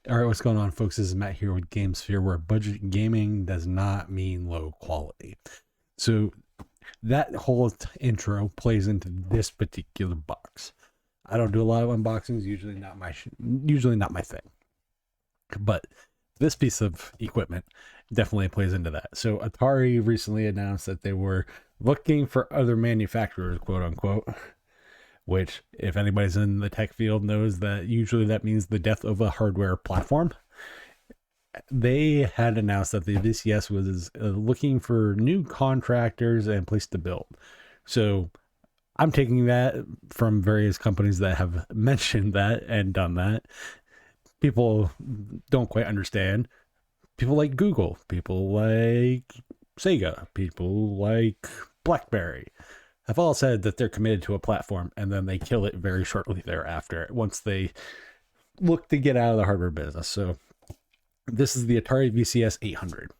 All right, what's going on, folks? This is Matt here with GameSphere, where budget gaming does not mean low quality. So that whole intro plays into this particular box. I don't do a lot of unboxings, usually not my thing. But this piece of equipment definitely plays into that. So Atari recently announced that they were looking for other manufacturers, quote unquote, which, if anybody's in the tech field, knows that usually that means the death of a hardware platform. They had announced that the VCS was looking for new contractors and place to build. So I'm taking that from various companies that have mentioned that and done that. People don't quite understand. People like Google, people like Sega, people like BlackBerry have all said that they're committed to a platform, and then they kill it very shortly thereafter once they look to get out of the hardware business. So this is the Atari VCS 800.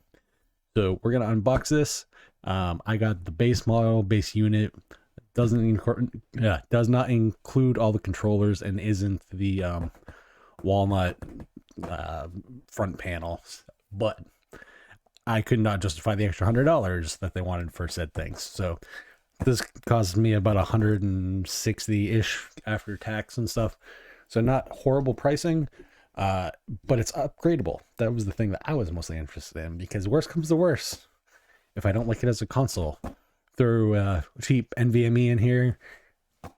So we're going to unbox this. I got the base model, base unit. Does not include all the controllers and isn't the walnut front panel. But I could not justify the extra $100 that they wanted for said things. So this cost me about 160-ish after tax and stuff. So not horrible pricing, but it's upgradable. That was the thing that I was mostly interested in, because worst comes to worst, if I don't like it as a console, throw cheap NVMe in here,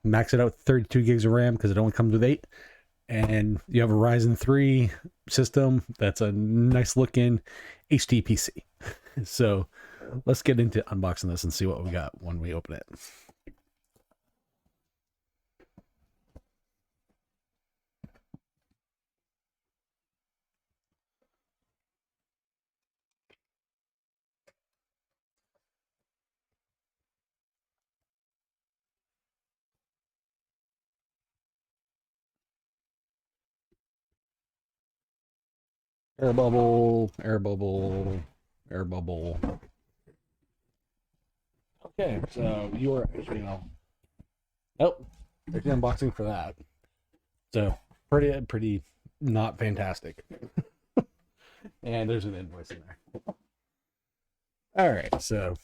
max it out 32 gigs of RAM because it only comes with 8, and you have a Ryzen 3 system that's a nice looking HD PC. So let's get into unboxing this and see what we got when we open it. Air bubble, air bubble, air bubble. Okay, so you were actually, nope, there's the unboxing for that. So pretty not fantastic. And there's an invoice in there. All right, so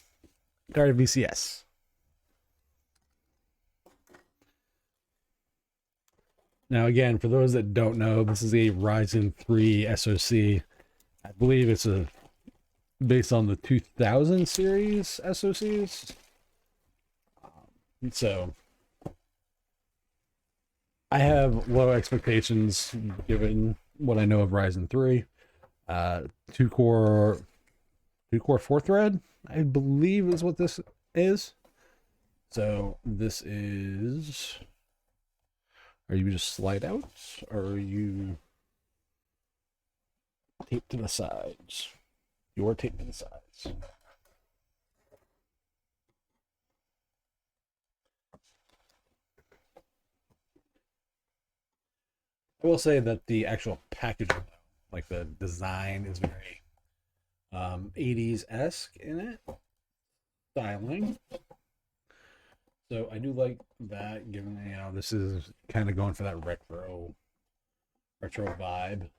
Atari VCS. Now, again, for those that don't know, this is a Ryzen 3 SoC. I believe it's based on the 2000 series SoCs. So I have low expectations given what I know of Ryzen 3. Two core 4-thread, I believe, is what this is. So this is, are you just slide out, or are you taped to the sides? You're taped to the sides. I will say that the actual packaging, like the design, is very 80s-esque in it, styling. So I do like that, given this is kind of going for that retro vibe.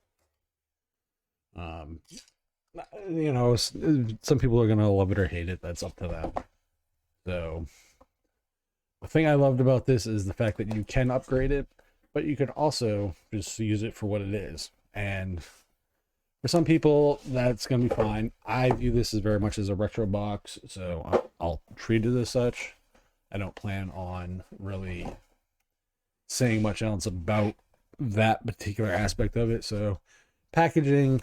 Some people are gonna love it or hate it. That's up to them. So the thing I loved about this is the fact that you can upgrade it, but you can also just use it for what it is. And for some people, that's gonna be fine. I view this as very much as a retro box, so I'll treat it as such. I don't plan on really saying much else about that particular aspect of it. So packaging,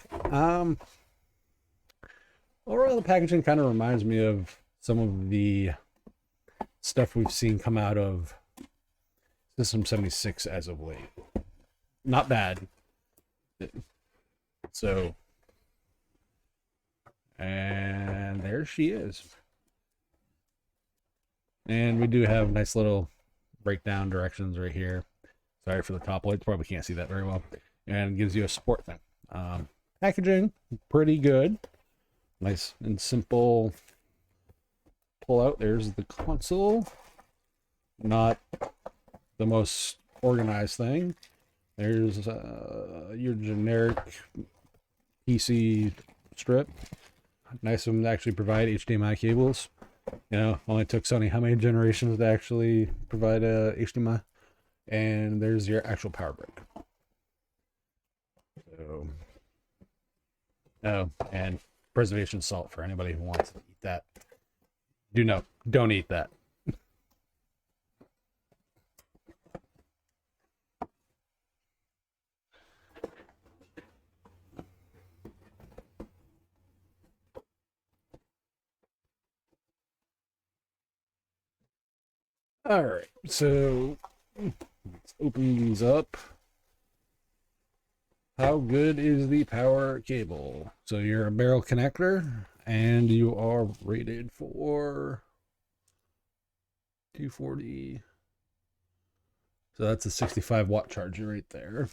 overall the packaging kind of reminds me of some of the stuff we've seen come out of System 76 as of late. Not bad. So, and there she is. And we do have nice little breakdown directions right here. Sorry for the top lights, probably can't see that very well. And it gives you a support thing. Packaging, pretty good. Nice and simple pull out. There's the console. Not the most organized thing. There's your generic PC strip. Nice of them to actually provide HDMI cables. You know, only took Sony how many generations to actually provide a HDMI. And there's your actual power brick. So, oh, and preservation salt for anybody who wants to eat that. Don't eat that. All right, so let's open these up. How good is the power cable? So you're a barrel connector, and you are rated for 240. So that's a 65-watt charger right there.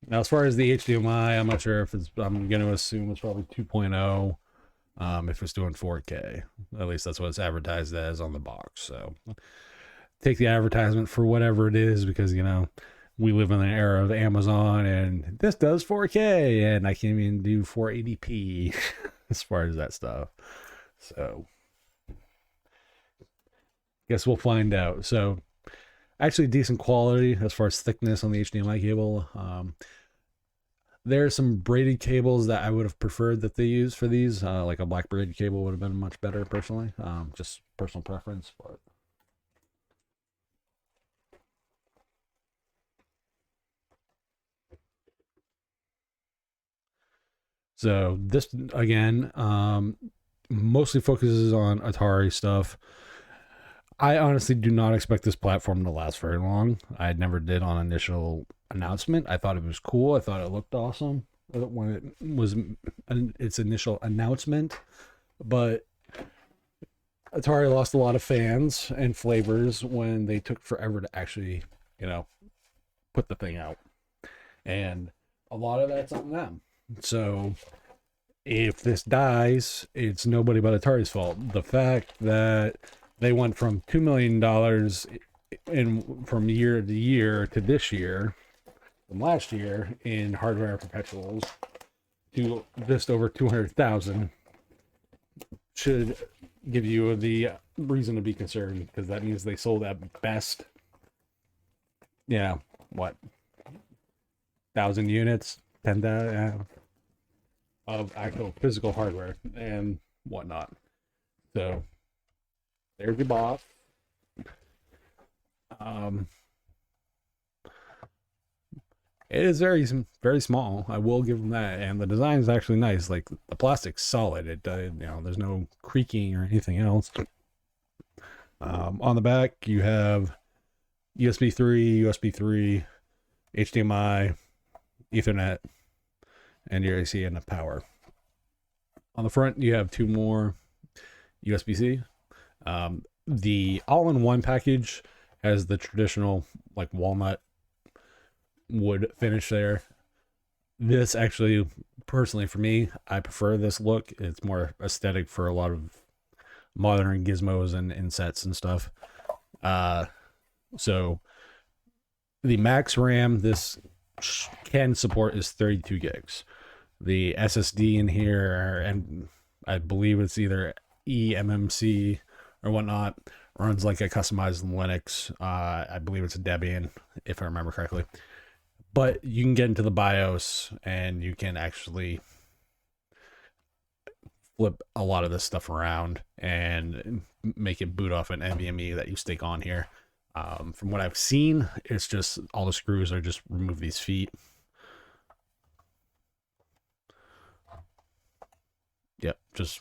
Now, as far as the HDMI, I'm not sure if it's, I'm going to assume it's probably 2.0 if it's doing 4K. At least that's what it's advertised as on the box. So take the advertisement for whatever it is, because, you know, we live in an era of Amazon and this does 4K and I can't even do 480p as far as that stuff. So guess we'll find out. So actually decent quality as far as thickness on the HDMI cable. There are some braided cables that I would have preferred that they use for these. Like a black braided cable would have been much better personally. Just personal preference, but so this again mostly focuses on Atari stuff. I honestly do not expect this platform to last very long. I never did on initial announcement. I thought it was cool. I thought it looked awesome when it was its initial announcement, but Atari lost a lot of fans and flavors when they took forever to actually, you know, put the thing out. And a lot of that's on them. So if this dies, it's nobody but Atari's fault. The fact that they went from $2 million from year to year to this year, from last year in hardware perpetuals, to just over 200,000 should give you the reason to be concerned, because that means they sold at best, yeah, what, 1,000 units, 10,000 of actual physical hardware and whatnot. So there's the box. It is very small. I will give them that, and the design is actually nice. Like the plastic's solid. It you know, there's no creaking or anything else. On the back you have USB 3, USB 3, HDMI, Ethernet, and your AC and the power. On the front you have two more USB-C. The all-in-one package has the traditional like walnut wood finish there. This actually, personally for me, I prefer this look. It's more aesthetic for a lot of modern gizmos and insets and stuff. So the max RAM this can support is 32 gigs. The SSD in here, and I believe it's either eMMC or whatnot, runs like a customized Linux. I believe it's a Debian, if I remember correctly. But you can get into the BIOS and you can actually flip a lot of this stuff around and make it boot off an NVMe that you stick on here. From what I've seen, it's just all the screws are just remove these feet. Yep, just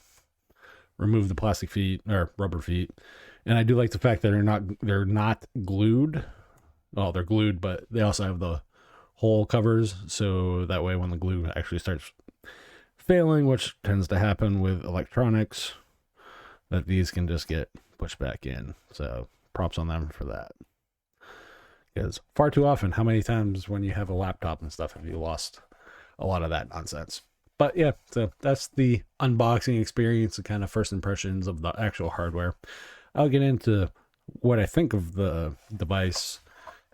remove the plastic feet or rubber feet. And I do like the fact that they're not glued. Well, they're glued, but they also have the hole covers, so that way when the glue actually starts failing, which tends to happen with electronics, that these can just get pushed back in. So props on them for that, because far too often, how many times when you have a laptop and stuff have you lost a lot of that nonsense? But yeah, so that's the unboxing experience and kind of first impressions of the actual hardware. I'll get into what I think of the device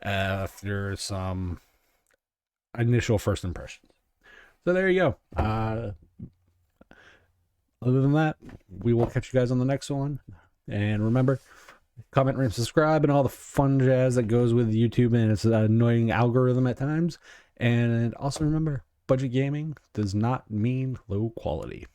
after some initial first impressions. So there you go. Other than that, we will catch you guys on the next one. And remember, comment, rate, subscribe, and all the fun jazz that goes with YouTube and its annoying algorithm at times. And also remember, budget gaming does not mean low quality.